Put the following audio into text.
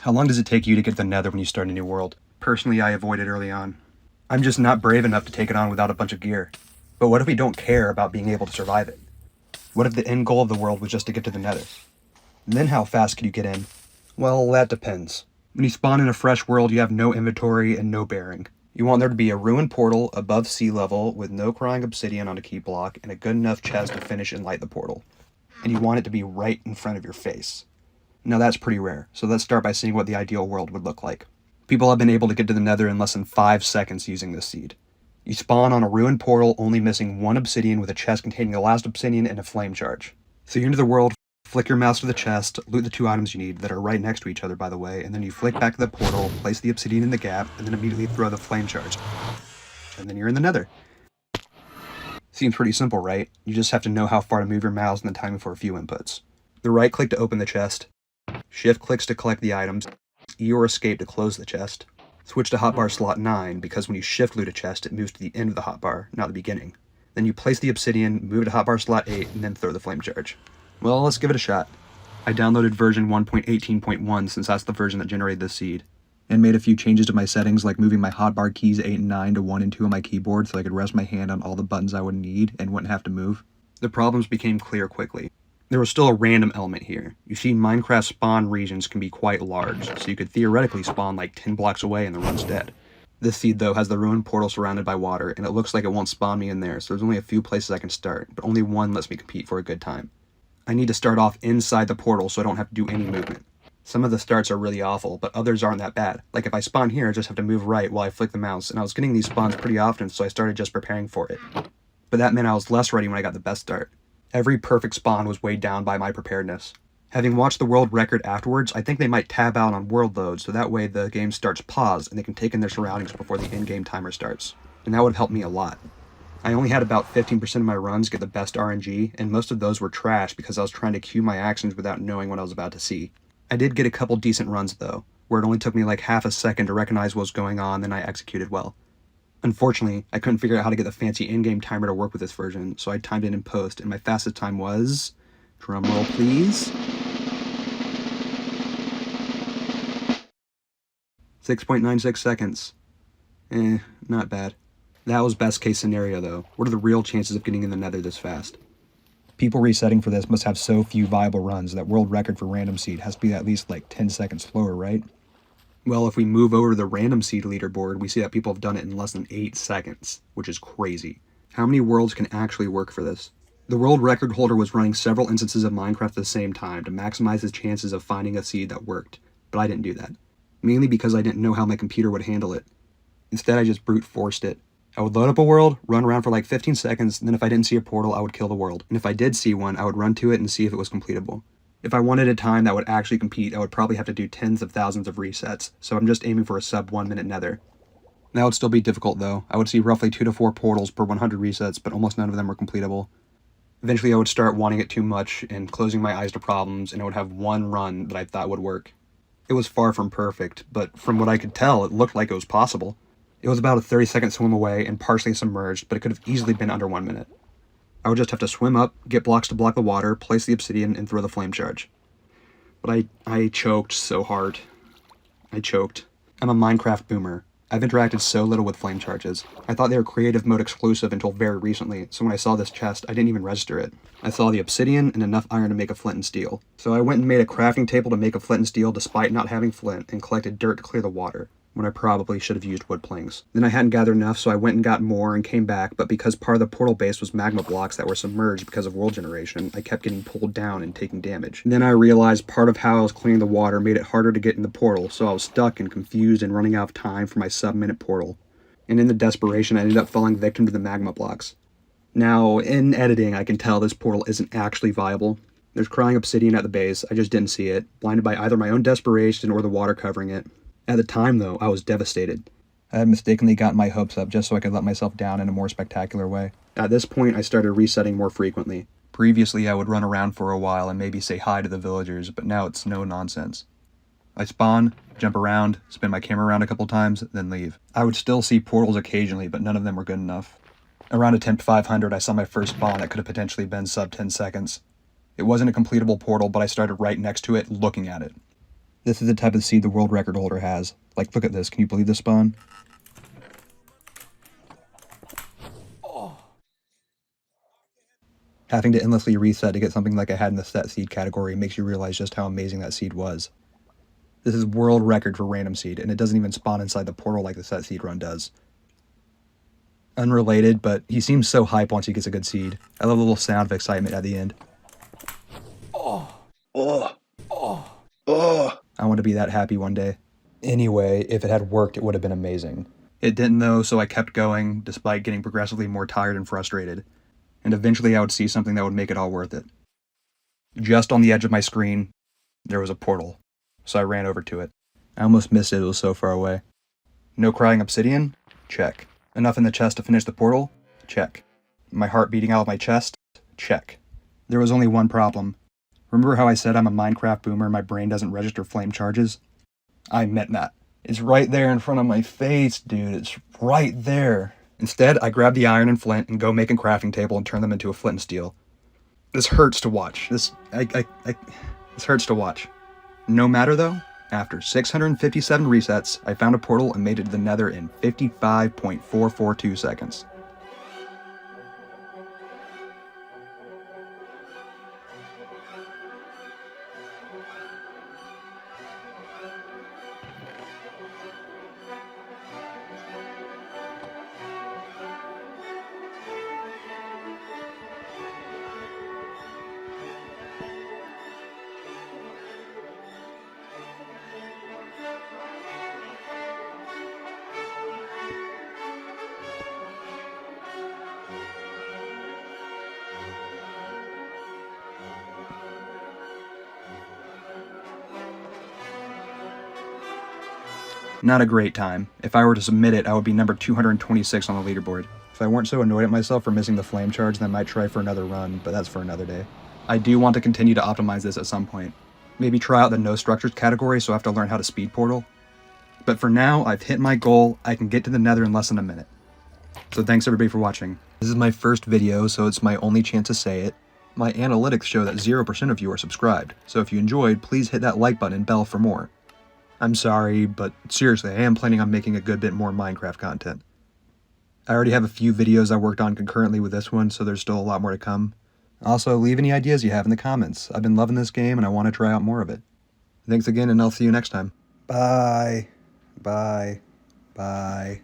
How long does it take you to get to the Nether when you start a new world? Personally, I avoid it early on. I'm just not brave enough to take it on without a bunch of gear. But what if we don't care about being able to survive it? What if the end goal of the world was just to get to the Nether? And then how fast could you get in? Well, that depends. When you spawn in a fresh world, you have no inventory and no bearing. You want there to be a ruined portal above sea level with no crying obsidian on a key block and a good enough chest to finish and light the portal. And you want it to be right in front of your face. Now that's pretty rare, so let's start by seeing what the ideal world would look like. People have been able to get to the Nether in less than 5 seconds using this seed. You spawn on a ruined portal, only missing 1 obsidian with a chest containing the last obsidian and a flame charge. So you enter the world, flick your mouse to the chest, loot the 2 items you need that are right next to each other by the way, and then you flick back to the portal, place the obsidian in the gap, and then immediately throw the flame charge. And then you're in the Nether. Seems pretty simple, right? You just have to know how far to move your mouse and the timing for a few inputs. The right click to open the chest, shift clicks to collect the items, E or escape to close the chest. Switch to hotbar slot 9 because when you shift loot a chest, it moves to the end of the hotbar, not the beginning. Then you place the obsidian, move to hotbar slot 8, and then throw the flame charge. Well, let's give it a shot. I downloaded version 1.18.1 since that's the version that generated this seed, and made a few changes to my settings like moving my hotbar keys 8 and 9 to 1 and 2 on my keyboard so I could rest my hand on all the buttons I would need and wouldn't have to move. The problems became clear quickly. There was still a random element here. You see, Minecraft spawn regions can be quite large, so you could theoretically spawn like 10 blocks away and the run's dead. This seed, though, has the ruined portal surrounded by water, and it looks like it won't spawn me in there, so there's only a few places I can start, but only one lets me compete for a good time. I need to start off inside the portal so I don't have to do any movement. Some of the starts are really awful, but others aren't that bad. Like if I spawn here, I just have to move right while I flick the mouse, and I was getting these spawns pretty often, so I started just preparing for it. But that meant I was less ready when I got the best start. Every perfect spawn was weighed down by my preparedness. Having watched the world record afterwards, I think they might tab out on world load so that way the game starts paused and they can take in their surroundings before the in-game timer starts. And that would have helped me a lot. I only had about 15% of my runs get the best RNG, and most of those were trash because I was trying to cue my actions without knowing what I was about to see. I did get a couple decent runs though, where it only took me like half a second to recognize what was going on, then I executed well. Unfortunately, I couldn't figure out how to get the fancy in-game timer to work with this version, so I timed it in post, and my fastest time was... drumroll please... 6.96 seconds. Not bad. That was best case scenario though. What are the real chances of getting in the Nether this fast? People resetting for this must have so few viable runs that world record for random seed has to be at least like 10 seconds slower, right? Well, if we move over to the random seed leaderboard, we see that people have done it in less than 8 seconds, which is crazy. How many worlds can actually work for this? The world record holder was running several instances of Minecraft at the same time to maximize his chances of finding a seed that worked, but I didn't do that. Mainly because I didn't know how my computer would handle it. Instead, I just brute forced it. I would load up a world, run around for like 15 seconds, and then if I didn't see a portal, I would kill the world. And if I did see one, I would run to it and see if it was completable. If I wanted a time that would actually compete, I would probably have to do tens of thousands of resets, so I'm just aiming for a sub 1 minute Nether. That would still be difficult though. I would see roughly 2 to 4 portals per 100 resets, but almost none of them were completable. Eventually I would start wanting it too much and closing my eyes to problems, and I would have one run that I thought would work. It was far from perfect, but from what I could tell, it looked like it was possible. It was about a 30-second swim away and partially submerged, but it could have easily been under 1 minute. I would just have to swim up, get blocks to block the water, place the obsidian, and throw the flame charge. But I choked so hard. I choked. I'm a Minecraft boomer. I've interacted so little with flame charges. I thought they were creative mode exclusive until very recently, so when I saw this chest, I didn't even register it. I saw the obsidian and enough iron to make a flint and steel. So I went and made a crafting table to make a flint and steel despite not having flint, and collected dirt to clear the water, when I probably should have used wood planks. Then I hadn't gathered enough, so I went and got more and came back, but because part of the portal base was magma blocks that were submerged because of world generation, I kept getting pulled down and taking damage. And then I realized part of how I was clearing the water made it harder to get in the portal, so I was stuck and confused and running out of time for my sub-minute portal. And in the desperation, I ended up falling victim to the magma blocks. Now, in editing, I can tell this portal isn't actually viable. There's crying obsidian at the base, I just didn't see it, blinded by either my own desperation or the water covering it. At the time, though, I was devastated. I had mistakenly gotten my hopes up just so I could let myself down in a more spectacular way. At this point, I started resetting more frequently. Previously, I would run around for a while and maybe say hi to the villagers, but now it's no nonsense. I spawn, jump around, spin my camera around a couple times, then leave. I would still see portals occasionally, but none of them were good enough. Around attempt 500, I saw my first spawn that could have potentially been sub 10 seconds. It wasn't a completable portal, but I started right next to it, looking at it. This is the type of seed the world record holder has. Like, look at this. Can you believe this spawn? Having to endlessly reset to get something like I had in the set seed category makes you realize just how amazing that seed was. This is world record for random seed, and it doesn't even spawn inside the portal like the set seed run does. Unrelated, but he seems so hype once he gets a good seed. I love the little sound of excitement at the end. I want to be that happy one day. Anyway, if it had worked, it would have been amazing. It didn't though, so I kept going, despite getting progressively more tired and frustrated. And eventually I would see something that would make it all worth it. Just on the edge of my screen, there was a portal, so I ran over to it. I almost missed it, it was so far away. No crying obsidian? Check. Enough in the chest to finish the portal? Check. My heart beating out of my chest? Check. There was only one problem. Remember how I said I'm a Minecraft boomer and my brain doesn't register flame charges? I meant that. It's right there in front of my face, dude. It's right there. Instead, I grab the iron and flint and go make a crafting table and turn them into a flint and steel. This hurts to watch. This hurts to watch. No matter though, after 657 resets, I found a portal and made it to the Nether in 55.442 seconds. Not a great time. If I were to submit it, I would be number 226 on the leaderboard. If I weren't so annoyed at myself for missing the flame charge, then I might try for another run, but that's for another day. I do want to continue to optimize this at some point. Maybe try out the no structures category so I have to learn how to speed portal. But for now, I've hit my goal. I can get to the Nether in less than a minute. So thanks everybody for watching. This is my first video, so it's my only chance to say it. My analytics show that 0% of you are subscribed, so if you enjoyed, please hit that like button and bell for more. I'm sorry, but seriously, I am planning on making a good bit more Minecraft content. I already have a few videos I worked on concurrently with this one, so there's still a lot more to come. Also, leave any ideas you have in the comments. I've been loving this game and I want to try out more of it. Thanks again, and I'll see you next time. Bye. Bye. Bye.